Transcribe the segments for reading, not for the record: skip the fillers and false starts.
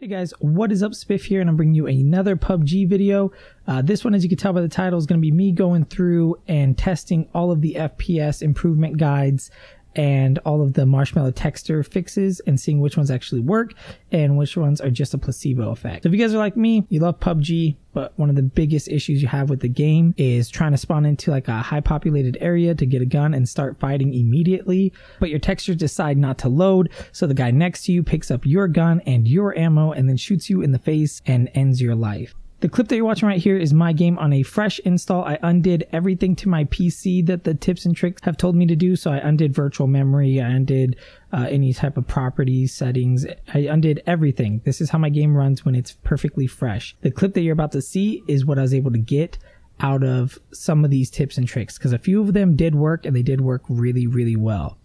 Hey guys, what is up? Spiff here, and I'm bringing you another PUBG video. This one, as you can tell by the title, is going to be me going through and testing all of the FPS improvement guides and all of the Marshmallow texture fixes and seeing which ones actually work and which ones are just a placebo effect. So if you guys are like me, you love PUBG, but one of the biggest issues you have with the game is trying to spawn into like a high populated area to get a gun and start fighting immediately, but your textures decide not to load, so the guy next to you picks up your gun and your ammo and then shoots you in the face and ends your life. The clip that you're watching right here is my game on a fresh install. I undid everything to my PC that the tips and tricks have told me to do. So I undid virtual memory, I undid any type of properties, settings, I undid everything. This is how my game runs when it's perfectly fresh. The clip that you're about to see is what I was able to get out of some of these tips and tricks, because a few of them did work, and they did work really, really well.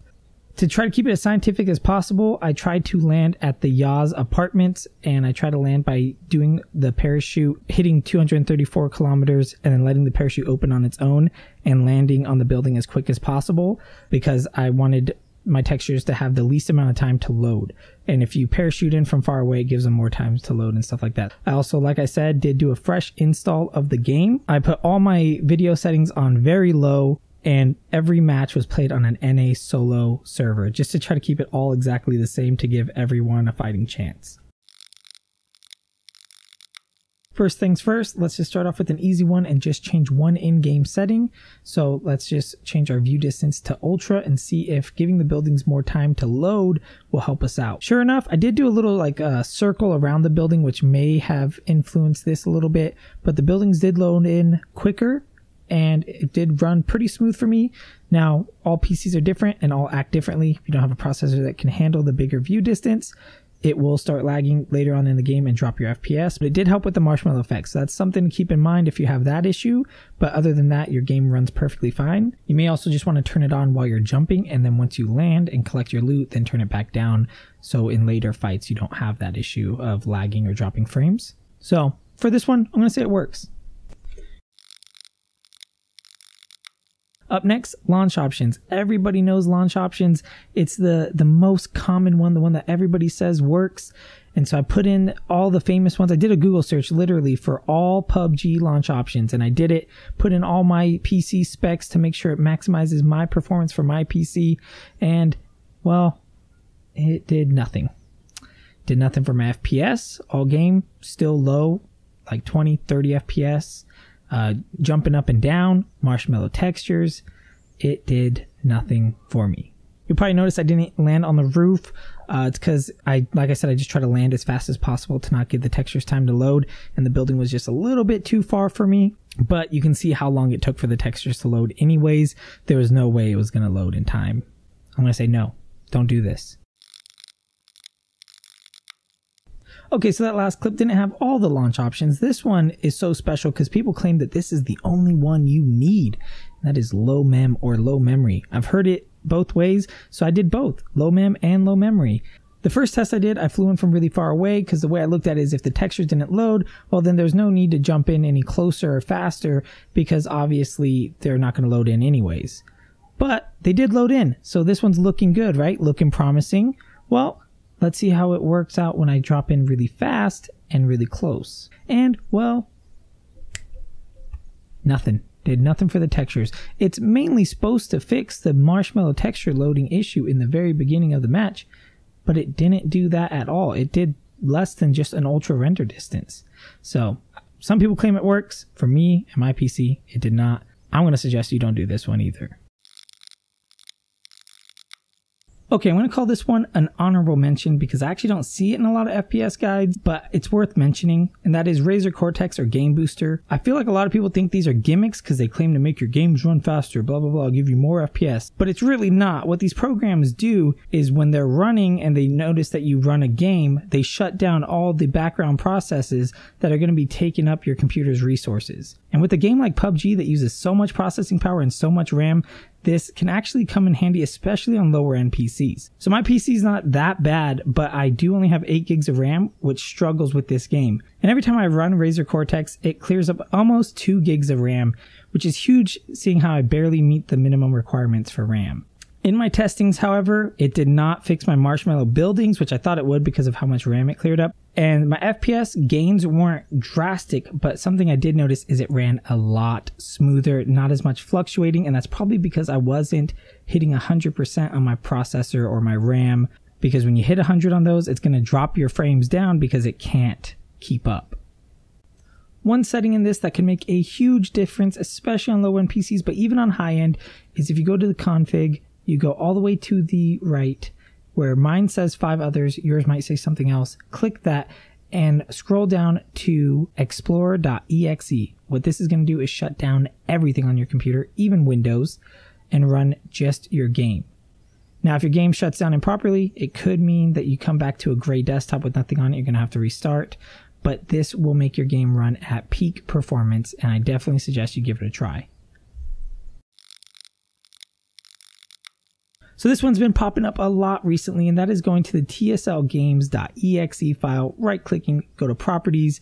To try to keep it as scientific as possible, I tried to land at the Yaz apartments, and I tried to land by doing the parachute, hitting 234 kilometers and then letting the parachute open on its own and landing on the building as quick as possible, because I wanted my textures to have the least amount of time to load. And if you parachute in from far away, it gives them more time to load and stuff like that. I also, like I said, did do a fresh install of the game. I put all my video settings on very low, and every match was played on an NA solo server, just to try to keep it all exactly the same to give everyone a fighting chance. First things first, let's just start off with an easy one and just change one in-game setting. So let's just change our view distance to ultra and see if giving the buildings more time to load will help us out. Sure enough, I did do a little like a circle around the building, which may have influenced this a little bit, but the buildings did load in quicker, and it did run pretty smooth for me. Now, all PCs are different and all act differently. If you don't have a processor that can handle the bigger view distance, it will start lagging later on in the game and drop your FPS. But it did help with the marshmallow effect, so that's something to keep in mind if you have that issue. But other than that, your game runs perfectly fine. You may also just want to turn it on while you're jumping, and then once you land and collect your loot, then turn it back down, so in later fights you don't have that issue of lagging or dropping frames. So for this one, I'm going to say it works. Up next, launch options. Everybody knows launch options. It's the most common one, the one that everybody says works. And so I put in all the famous ones. I did a Google search literally for all PUBG launch options, and I did it, put in all my PC specs to make sure it maximizes my performance for my PC. And well, it did nothing. Did nothing for my FPS. All game still low, like 20, 30 FPS. Jumping up and down, marshmallow textures, it did nothing for me. You'll probably notice I didn't land on the roof. It's because like I said, I just try to land as fast as possible to not give the textures time to load, and the building was just a little bit too far for me. But you can see how long it took for the textures to load anyways. There was no way it was going to load in time. I'm going to say no, don't do this. Okay, so that last clip didn't have all the launch options. This one is so special because people claim that this is the only one you need. And that is low mem or low memory. I've heard it both ways, so I did both, low mem and low memory. The first test I did, I flew in from really far away, because the way I looked at it is if the textures didn't load, well then there's no need to jump in any closer or faster, because obviously they're not going to load in anyways. But they did load in, so this one's looking good, right? Looking promising. Well, let's see how it works out when I drop in really fast and really close. And, well, nothing. Did nothing for the textures. It's mainly supposed to fix the marshmallow texture loading issue in the very beginning of the match, but it didn't do that at all. It did less than just an ultra render distance. So, some people claim it works. For me and my PC, it did not. I'm going to suggest you don't do this one either. Okay, I'm going to call this one an honorable mention because I actually don't see it in a lot of FPS guides, but it's worth mentioning, and that is Razer Cortex or Game Booster. I feel like a lot of people think these are gimmicks because they claim to make your games run faster, blah, blah, blah, give you more FPS, but it's really not. What these programs do is when they're running and they notice that you run a game, they shut down all the background processes that are going to be taking up your computer's resources. And with a game like PUBG that uses so much processing power and so much RAM, this can actually come in handy, especially on lower end PCs. So my PC is not that bad, but I do only have 8 gigs of RAM, which struggles with this game. And every time I run Razer Cortex, it clears up almost 2 gigs of RAM, which is huge seeing how I barely meet the minimum requirements for RAM. In my testings, however, it did not fix my marshmallow buildings, which I thought it would because of how much RAM it cleared up. And my FPS gains weren't drastic, but something I did notice is it ran a lot smoother, not as much fluctuating, and that's probably because I wasn't hitting 100% on my processor or my RAM, because when you hit 100 on those, it's going to drop your frames down because it can't keep up. One setting in this that can make a huge difference, especially on low-end PCs, but even on high-end, is if you go to the config, you go all the way to the right, where mine says 5 others, yours might say something else. Click that and scroll down to explorer.exe. What this is going to do is shut down everything on your computer, even Windows, and run just your game. Now, if your game shuts down improperly, it could mean that you come back to a gray desktop with nothing on it. You're going to have to restart, but this will make your game run at peak performance, and I definitely suggest you give it a try. So this one's been popping up a lot recently, and that is going to the tslgames.exe file, right-clicking, go to Properties,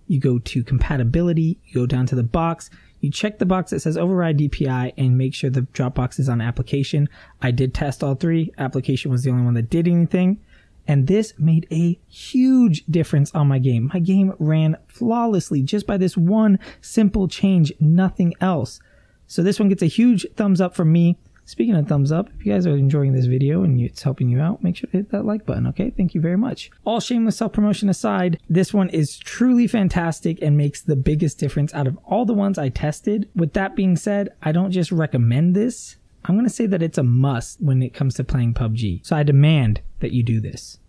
you go to Compatibility, you go down to the box, you check the box that says Override DPI, and make sure the Dropbox is on Application. I did test all 3. Application was the only one that did anything, and this made a huge difference on my game. My game ran flawlessly just by this one simple change, nothing else. So this one gets a huge thumbs up from me. Speaking of thumbs up, if you guys are enjoying this video and it's helping you out, make sure to hit that like button, okay? Thank you very much. All shameless self-promotion aside, this one is truly fantastic and makes the biggest difference out of all the ones I tested. With that being said, I don't just recommend this. I'm going to say that it's a must when it comes to playing PUBG. So I demand that you do this.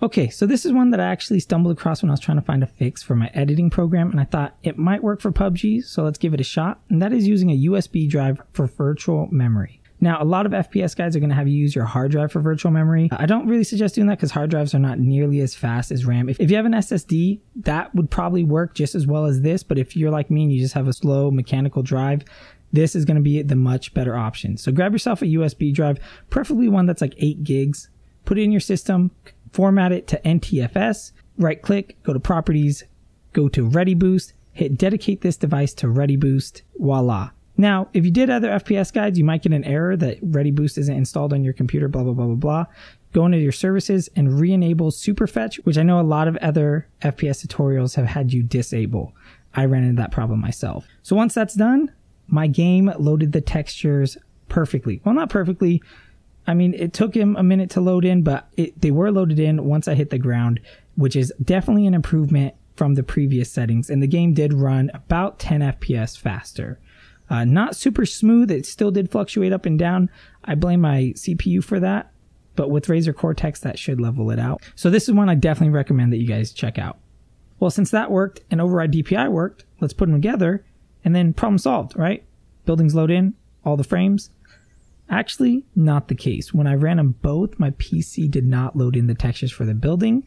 Okay, so this is one that I actually stumbled across when I was trying to find a fix for my editing program, and I thought it might work for PUBG, so let's give it a shot, and that is using a USB drive for virtual memory. Now, a lot of FPS guides are going to have you use your hard drive for virtual memory. I don't really suggest doing that because hard drives are not nearly as fast as RAM. If you have an SSD, that would probably work just as well as this, but if you're like me and you just have a slow mechanical drive, this is going to be the much better option. So grab yourself a USB drive, preferably one that's like 8 gigs, put it in your system, format it to NTFS, right click, go to Properties, go to ReadyBoost, hit Dedicate this device to ReadyBoost, voila. Now, if you did other FPS guides, you might get an error that ReadyBoost isn't installed on your computer, blah, blah, blah, blah, blah. Go into your services and re-enable Superfetch, which I know a lot of other FPS tutorials have had you disable. I ran into that problem myself. So once that's done, my game loaded the textures perfectly. Well, not perfectly. I mean, it took him a minute to load in, but they were loaded in once I hit the ground, which is definitely an improvement from the previous settings. And the game did run about 10 FPS faster. Not super smooth. It still did fluctuate up and down. I blame my CPU for that, but with Razer Cortex, that should level it out. So this is one I definitely recommend that you guys check out. Well, since that worked and Override DPI worked, let's put them together and then problem solved, right? Buildings load in, all the frames. Actually, not the case. When I ran them both, my PC did not load in the textures for the building,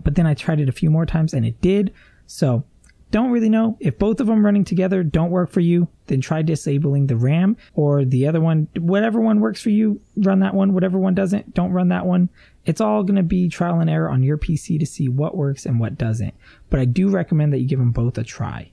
but then I tried it a few more times and it did. So don't really know. If both of them running together don't work for you, then try disabling the RAM or the other one. Whatever one works for you, run that one. Whatever one doesn't, don't run that one. It's all going to be trial and error on your PC to see what works and what doesn't. But I do recommend that you give them both a try.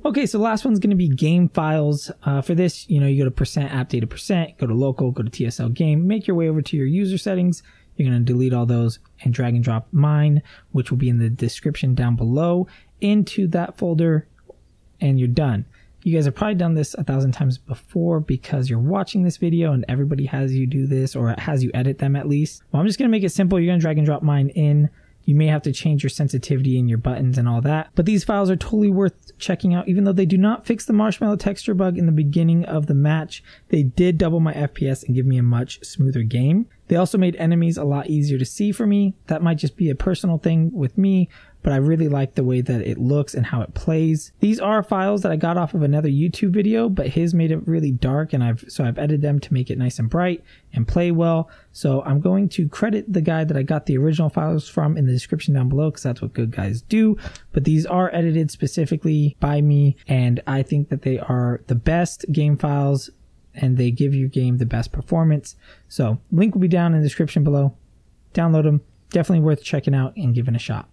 Okay, so the last one's going to be game files. For this, you go to %appdata%, go to local, go to TSL game, make your way over to your user settings. You're going to delete all those and drag and drop mine, which will be in the description down below, into that folder, and you're done. You guys have probably done this 1,000 times before because you're watching this video and everybody has you do this or has you edit them at least. Well, I'm just going to make it simple. You're going to drag and drop mine in. You may have to change your sensitivity and your buttons and all that, but these files are totally worth checking out. Even though they do not fix the marshmallow texture bug in the beginning of the match, they did double my FPS and give me a much smoother game. They also made enemies a lot easier to see for me. That might just be a personal thing with me, but I really like the way that it looks and how it plays. These are files that I got off of another YouTube video, but his made it really dark, and I've edited them to make it nice and bright and play well. So I'm going to credit the guy that I got the original files from in the description down below, because that's what good guys do. But these are edited specifically by me, and I think that they are the best game files and they give your game the best performance. So link will be down in the description below. Download them. Definitely worth checking out and giving a shot.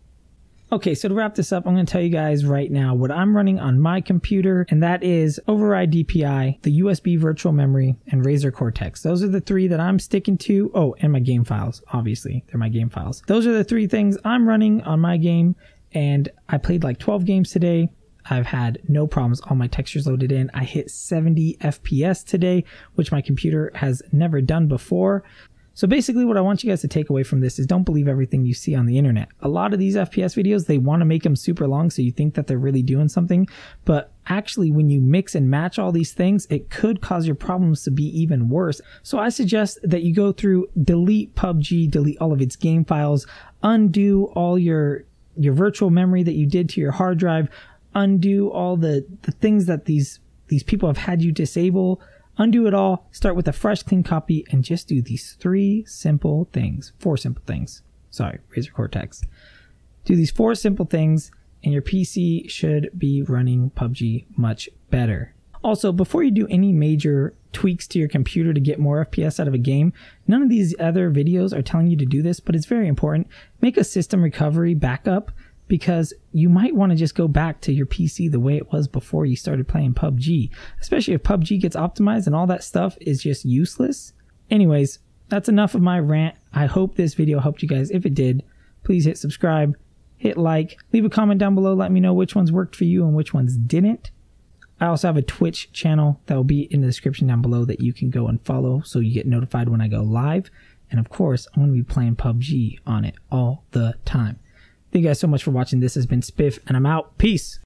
Okay, so to wrap this up, I'm going to tell you guys right now what I'm running on my computer, and that is Override DPI, the USB virtual memory, and Razer Cortex. Those are the three that I'm sticking to. Oh, and my game files, obviously. They're my game files. Those are the three things I'm running on my game, and I played like 12 games today. I've had no problems. All my textures loaded in. I hit 70 FPS today, which my computer has never done before. So basically what I want you guys to take away from this is don't believe everything you see on the internet. A lot of these FPS videos, they want to make them super long so you think that they're really doing something. But actually when you mix and match all these things, it could cause your problems to be even worse. So I suggest that you go through, delete PUBG, delete all of its game files, undo all your virtual memory that you did to your hard drive, undo all the things that these people have had you disable. Undo it all, start with a fresh, clean copy, and just do these four simple things. Sorry, Razer Cortex. Do these 4 simple things, and your PC should be running PUBG much better. Also, before you do any major tweaks to your computer to get more FPS out of a game, none of these other videos are telling you to do this, but it's very important. Make a system recovery backup, because you might want to just go back to your PC the way it was before you started playing PUBG, especially if PUBG gets optimized and all that stuff is just useless. Anyways, that's enough of my rant. I hope this video helped you guys. If it did, please hit subscribe, hit like, leave a comment down below. Let me know which ones worked for you and which ones didn't. I also have a Twitch channel that will be in the description down below that you can go and follow so you get notified when I go live. And of course, I'm going to be playing PUBG on it all the time. Thank you guys so much for watching. This has been Spiff, and I'm out. Peace.